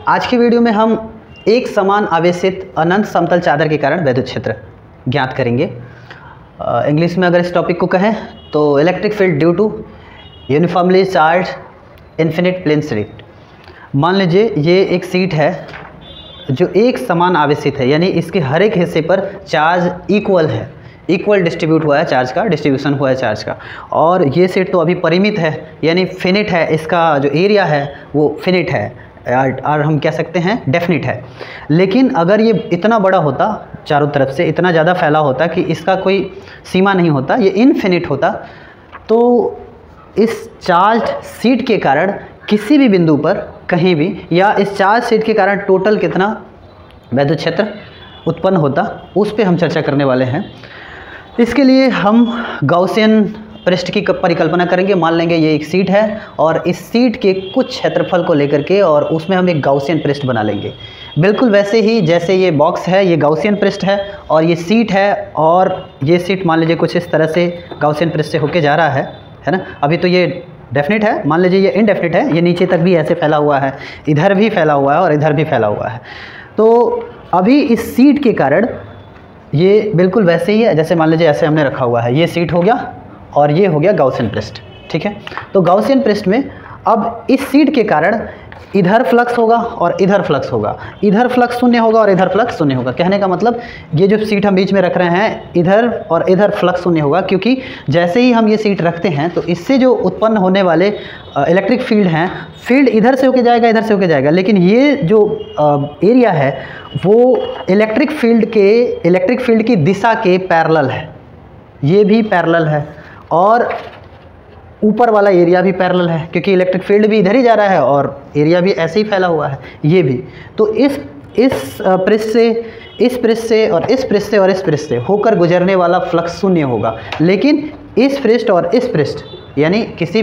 आज की वीडियो में हम एक समान आवेशित अनंत समतल चादर के कारण विद्युत क्षेत्र ज्ञात करेंगे। इंग्लिश में अगर इस टॉपिक को कहें तो electric field due to uniformly charge infinite plane sheet. मान लीजिए ये एक शीट है जो एक समान आवेशित है, यानी इसके हर एक हिस्से पर चार्ज इक्वल है, इक्वल डिस्ट्रीब्यूट हुआ है चार्ज का, डिस्ट्रीब्यूशन हुआ है चार्ज का। और ये सेट तो अभी परिमित है, यानी फिनिट है, इसका जो एरिया है वो फिनिट है और हम कह सकते हैं डेफिनिट है। लेकिन अगर ये इतना बड़ा होता, चारों तरफ से इतना ज़्यादा फैला होता कि इसका कोई सीमा नहीं होता, ये इनफिनिट होता, तो इस चार्ज शीट के कारण किसी भी बिंदु पर कहीं भी, या इस चार्ज शीट के कारण टोटल कितना विद्युत क्षेत्र उत्पन्न होता, उस पर हम चर्चा करने वाले हैं। इसके लिए हम गॉसियन पृष्ठ की परिकल्पना करेंगे। मान लेंगे ये एक शीट है और इस शीट के कुछ क्षेत्रफल को लेकर के और उसमें हम एक गॉसियन पृष्ठ बना लेंगे। बिल्कुल वैसे ही जैसे ये बॉक्स है, ये गॉसियन पृष्ठ है और ये शीट है, और ये शीट मान लीजिए कुछ इस तरह से गॉसियन पृष्ठ से होके जा रहा है ना। अभी तो ये डेफिनिट है, मान लीजिए ये इनडेफिनिट है, ये नीचे तक भी ऐसे फैला हुआ है, इधर भी फैला हुआ है और इधर भी फैला हुआ है। तो अभी इस शीट के कारण ये बिल्कुल वैसे ही है जैसे मान लीजिए ऐसे हमने रखा हुआ है, ये शीट हो गया और ये हो गया गॉसियन पृष्ठ, ठीक है। तो गॉसियन पृष्ठ में अब इस शीट के कारण इधर फ्लक्स होगा और इधर फ्लक्स होगा, इधर फ्लक्स शून्य होगा और इधर फ्लक्स शून्य होगा। कहने का मतलब ये जो शीट हम बीच में रख रहे हैं, इधर और इधर फ्लक्स शून्य होगा, क्योंकि जैसे ही हम ये शीट रखते हैं तो इससे जो उत्पन्न होने वाले इलेक्ट्रिक फील्ड हैं, फील्ड इधर से होके जाएगा, इधर से होके जाएगा, लेकिन ये जो एरिया है वो इलेक्ट्रिक फील्ड की दिशा के पैरेलल है, ये भी पैरेलल है और ऊपर वाला एरिया भी पैरेलल है, क्योंकि इलेक्ट्रिक फील्ड भी इधर ही जा रहा है और एरिया भी ऐसे ही फैला हुआ है, ये भी। तो इस पृष्ठ से, इस पृष्ठ से और इस पृष्ठ से और इस पृष्ठ से होकर गुजरने वाला फ्लक्स शून्य होगा। लेकिन इस पृष्ठ और इस पृष्ठ, यानी किसी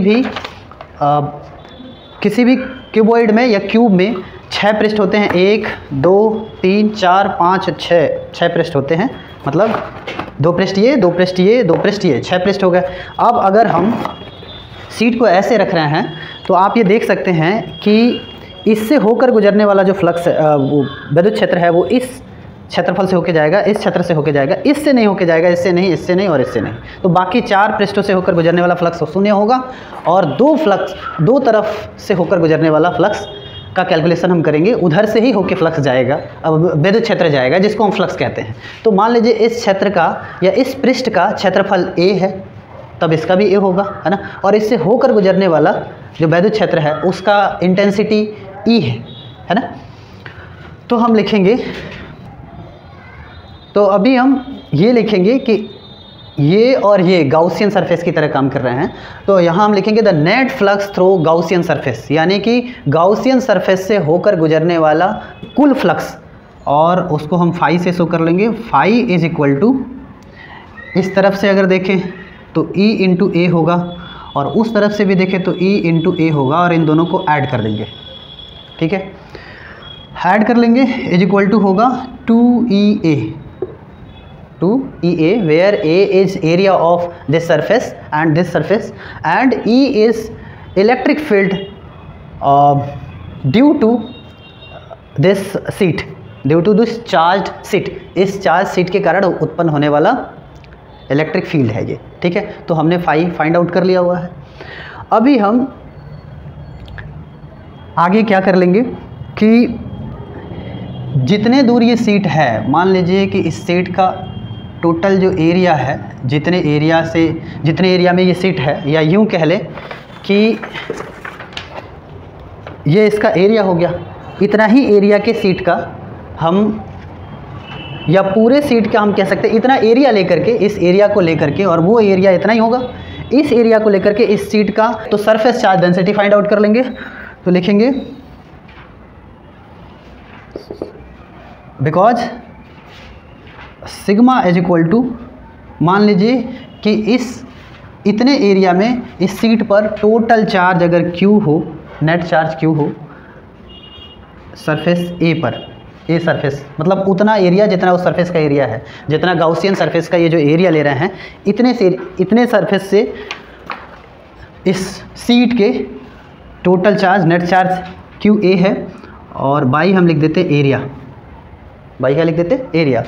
भी क्यूबॉइड में या क्यूब में 6 पृष्ठ होते हैं, 1 2 3 4 5 6 पृष्ठ होते हैं, मतलब 2 पृष्ठ ये, 2 पृष्ठ ये, 2 पृष्ठ ये, 6 पृष्ठ हो गए। अब अगर हम शीट को ऐसे रख रहे हैं तो आप ये देख सकते हैं कि इससे होकर गुजरने वाला जो फ्लक्स वो विद्युत क्षेत्र है वो इस क्षेत्रफल से होकर जाएगा, इस क्षेत्र से होकर जाएगा, इससे नहीं होकर जाएगा, इससे नहीं, इससे नहीं और इससे नहीं। तो बाकी 4 पृष्ठों से होकर गुजरने वाला फ्लक्स शून्य होगा और 2 तरफ से होकर गुजरने वाला फ्लक्स का कैलकुलेशन हम करेंगे, उधर से ही होके फ्लक्स जाएगा, अब विद्युत क्षेत्र जाएगा, जिसको हम फ्लक्स कहते हैं। तो मान लीजिए इस क्षेत्र का या इस पृष्ठ का क्षेत्रफल A है, तब इसका भी A होगा, है ना। और इससे होकर गुजरने वाला जो विद्युत क्षेत्र है उसका इंटेंसिटी E है ना। तो हम लिखेंगे, तो अभी हम ये लिखेंगे कि ये और ये गॉसियन सरफेस की तरह काम कर रहे हैं। तो यहाँ हम लिखेंगे the net flux through Gaussian surface, यानी कि गॉसियन सरफेस से होकर गुजरने वाला कुल फ्लक्स, और उसको हम फाई से शो कर लेंगे। फाई इज इक्वल टू, इस तरफ से अगर देखें तो E इंटू ए होगा और उस तरफ से भी देखें तो E इंटू ए होगा, और इन दोनों को ऐड कर देंगे, ठीक है। ऐड कर लेंगे, इज इक्वल टू होगा 2EA, where A is area of this surface and this surface, and E is electric field due to this sheet, due to this charged sheet। इस चार्ज शीट के कारण उत्पन्न होने वाला electric field है ये, ठीक है। तो हमने फाई फाइंड आउट कर लिया हुआ है। अभी हम आगे क्या कर लेंगे कि जितने दूर ये शीट है, मान लीजिए कि इस शीट का टोटल जो एरिया है, जितने एरिया में ये शीट है, या यूं कह लें कि ये इसका एरिया हो गया, इतना ही एरिया के शीट का हम, या पूरे शीट का हम कह सकते हैं, इतना एरिया लेकर के, इस एरिया को लेकर के, और वो एरिया इतना ही होगा, इस एरिया को लेकर के इस शीट का तो surface charge density find out कर लेंगे। तो लिखेंगे because sigma is equal to, मान लीजिए कि इतने एरिया में इस शीट पर टोटल चार्ज अगर Q हो, नेट चार्ज Q हो सरफेस A पर, ए सरफेस मतलब उतना एरिया जितना उस सरफेस का एरिया है, जितना गॉसियन सरफेस का ये जो एरिया ले रहे हैं, इतने सरफेस से इस शीट के total charge, net charge QA है, और बाई हम लिख देते एरिया, बाई क्या लिख देते एरिया,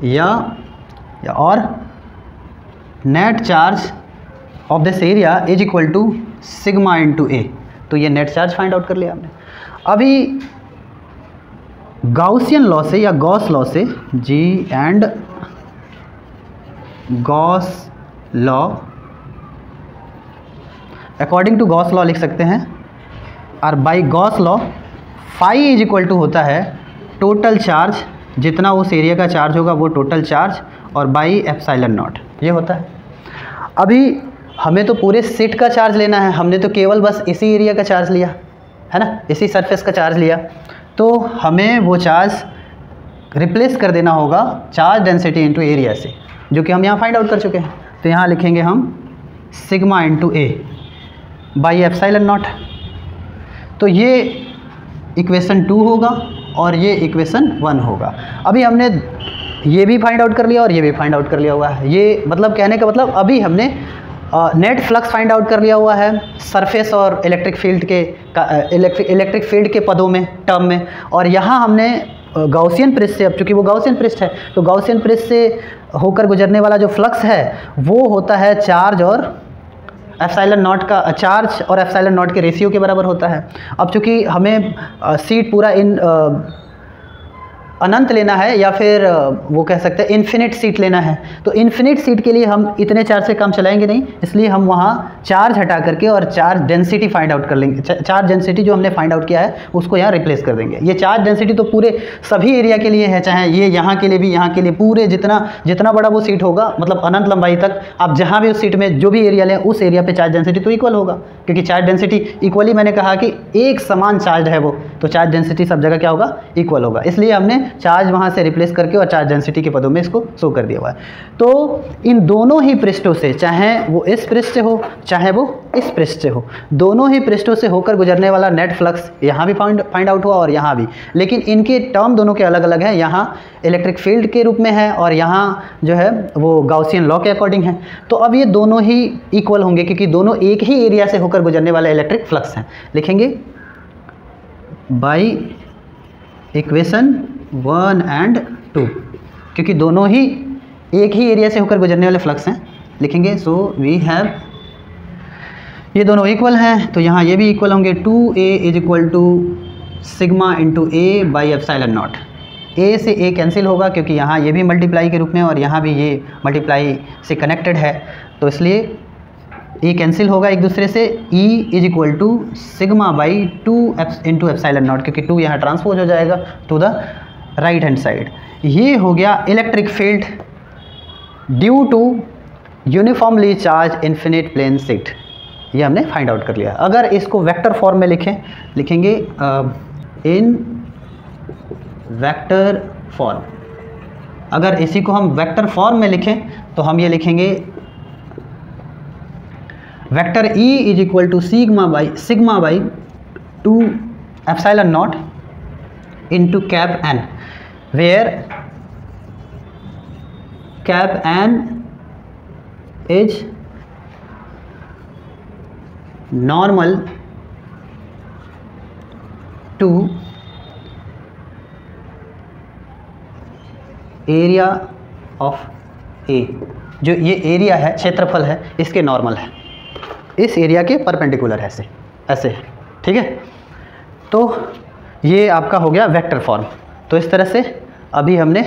या और net charge of this area is equal to sigma into A. तो ये नेट चार्ज फाइंड आउट कर लिया हमने। अभी गाउसियन लॉ से या गॉस लॉ से, जी and Gauss law, according to Gauss law लिख सकते हैं, और by Gauss law phi is equal to होता है टोटल चार्ज, जितना उस एरिया का चार्ज होगा वो टोटल चार्ज, और बाई एप्सिलॉन नॉट ये होता है। अभी हमें तो पूरे सेट का चार्ज लेना है, हमने तो केवल बस इसी एरिया का चार्ज लिया है ना, इसी सरफेस का चार्ज लिया, तो हमें वो चार्ज रिप्लेस कर देना होगा चार्ज डेंसिटी इंटू एरिया से, जो कि हम यहाँ फाइंड आउट कर चुके हैं। तो यहाँ लिखेंगे हम sigma into A by epsilon not. तो ये इक्वेशन 2 होगा और ये इक्वेशन 1 होगा। अभी हमने ये भी फाइंड आउट कर लिया और ये भी फाइंड आउट कर लिया हुआ है। ये मतलब कहने का मतलब अभी हमने नेट फ्लक्स फाइंड आउट कर लिया हुआ है सरफेस और इलेक्ट्रिक फील्ड के इलेक्ट्रिक फील्ड के पदों में, टर्म में, और यहाँ हमने गाउसियन पृष्ठ से, अब चूँकि वो गाउसियन पृष्ठ है तो गाउसियन पृष्ठ से होकर गुजरने वाला जो फ्लक्स है वो होता है चार्ज और एप्सिलॉन नॉट का, चार्ज और एप्सिलॉन नॉट के रेशियो के बराबर होता है। अब चूँकि हमें सीट पूरा अनंत लेना है या फिर वो कह सकते हैं इन्फिनिट सीट लेना है, तो इन्फिनिट सीट के लिए हम इतने चार्ज से काम चलाएंगे नहीं, इसलिए हम वहाँ चार्ज हटा करके और चार्ज डेंसिटी फाइंड आउट कर लेंगे। चार्ज डेंसिटी जो हमने फाइंड आउट किया है उसको यहाँ रिप्लेस कर देंगे। ये चार्ज डेंसिटी तो पूरे सभी एरिया के लिए है, चाहे ये यहाँ के लिए भी, यहाँ के लिए, पूरे जितना बड़ा वो सीट होगा, मतलब अनंत लंबाई तक आप जहाँ भी उस सीट में जो भी एरिया लें उस एरिया पर चार्ज डेंसिटी तो इक्वल होगा, क्योंकि चार्ज डेंसिटी इक्वली, मैंने कहा कि एक समान चार्ज है वो, तो चार्ज डेंसिटी सब जगह क्या होगा, इक्वल होगा। इसलिए हमने चार्ज वहाँ से रिप्लेस करके और चार्ज डेंसिटी के पदों में इसको शो कर दिया हुआ है। तो इन दोनों ही पृष्ठों से, चाहे वो इस पृष्ठ से हो चाहे वो इस पृष्ठ से हो, दोनों ही पृष्ठों से होकर गुजरने वाला नेट फ्लक्स यहाँ भी फाइंड आउट हुआ और यहाँ भी, लेकिन इनके टर्म दोनों के अलग अलग हैं। यहाँ इलेक्ट्रिक फील्ड के रूप में है और यहाँ जो है वो गाउसियन लॉ के अकॉर्डिंग है। तो अब ये दोनों ही इक्वल होंगे क्योंकि दोनों एक ही एरिया से होकर गुजरने वाले इलेक्ट्रिक फ्लक्स हैं। लिखेंगे बाई इक्वेशन 1 and 2, क्योंकि दोनों ही एक ही एरिया से होकर गुजरने वाले फ्लक्स हैं। लिखेंगे सो वी हैव, ये दोनों इक्वल हैं तो यहाँ ये भी इक्वल होंगे। 2a is equal to sigma into A by epsilon not. A से ए कैंसिल होगा क्योंकि यहाँ ये भी मल्टीप्लाई के रूप में और यहाँ भी ये मल्टीप्लाई से कनेक्टेड है, तो इसलिए ए कैंसिल होगा एक दूसरे से। E is equal to sigma by 2 into epsilon naught, क्योंकि 2 यहाँ ट्रांसपोज हो जाएगा to the right hand side. ये हो गया electric field due to uniformly charge infinite plane sheet, ये हमने फाइंड आउट कर लिया। अगर इसको वेक्टर फॉर्म में लिखेंगे इन वेक्टर फॉर्म, अगर इसी को हम वेक्टर फॉर्म में लिखें तो हम ये लिखेंगे vector E is equal to sigma by 2 epsilon naught into cap N, where cap N is normal to area of A। जो ये एरिया है, क्षेत्रफल है, इसके नॉर्मल है, इस एरिया के परपेंडिकुलर है, ऐसे है, ठीक है। तो ये आपका हो गया वेक्टर फॉर्म। तो इस तरह से अभी हमने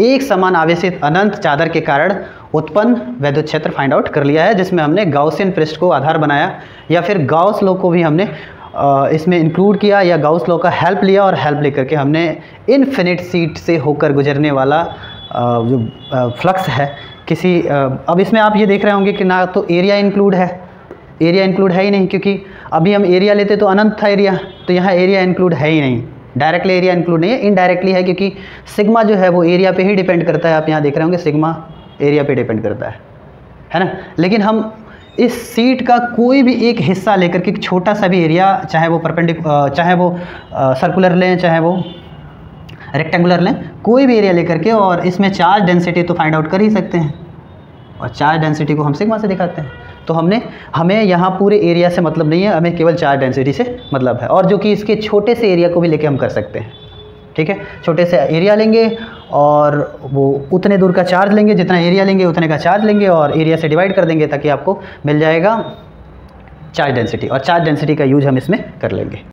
एक समान आवेशित अनंत चादर के कारण उत्पन्न वैद्युत क्षेत्र फाइंड आउट कर लिया है, जिसमें हमने गाउसियन पृष्ठ को आधार बनाया या फिर गाउस लॉ को भी हमने इसमें इंक्लूड किया या गाउस लॉ का हेल्प लिया, और हेल्प लेकर के हमने इनफिनिट सीट से होकर गुजरने वाला जो फ्लक्स है किसी अब इसमें आप ये देख रहे होंगे कि ना तो एरिया इंक्लूड है, एरिया इंक्लूड है ही नहीं, क्योंकि अभी हम एरिया लेते तो अनंत था एरिया, तो यहाँ एरिया इंक्लूड है ही नहीं, डायरेक्टली एरिया इंक्लूड नहीं है, इनडायरेक्टली है, क्योंकि सिग्मा जो है वो एरिया पे ही डिपेंड करता है। आप यहाँ देख रहे होंगे सिग्मा एरिया पे डिपेंड करता है ना। लेकिन हम इस सीट का कोई भी एक हिस्सा लेकर के, छोटा सा भी एरिया, चाहे वो चाहे वो सर्कुलर लें चाहे वो रेक्टेंगुलर लें, कोई भी एरिया लेकर के, और इसमें चार्ज डेंसिटी तो फाइंड आउट कर ही सकते हैं, और चार्ज डेंसिटी को हम सिग्मा से दिखाते हैं। तो हमें यहाँ पूरे एरिया से मतलब नहीं है, हमें केवल चार्ज डेंसिटी से मतलब है, और जो कि इसके छोटे से एरिया को भी लेके हम कर सकते हैं। ठीक है, छोटे से एरिया लेंगे और वो उतने दूर का चार्ज लेंगे, जितना एरिया लेंगे उतने का चार्ज लेंगे और एरिया से डिवाइड कर देंगे ताकि आपको मिल जाएगा चार्ज डेंसिटी, और चार्ज डेंसिटी का यूज हम इसमें कर लेंगे।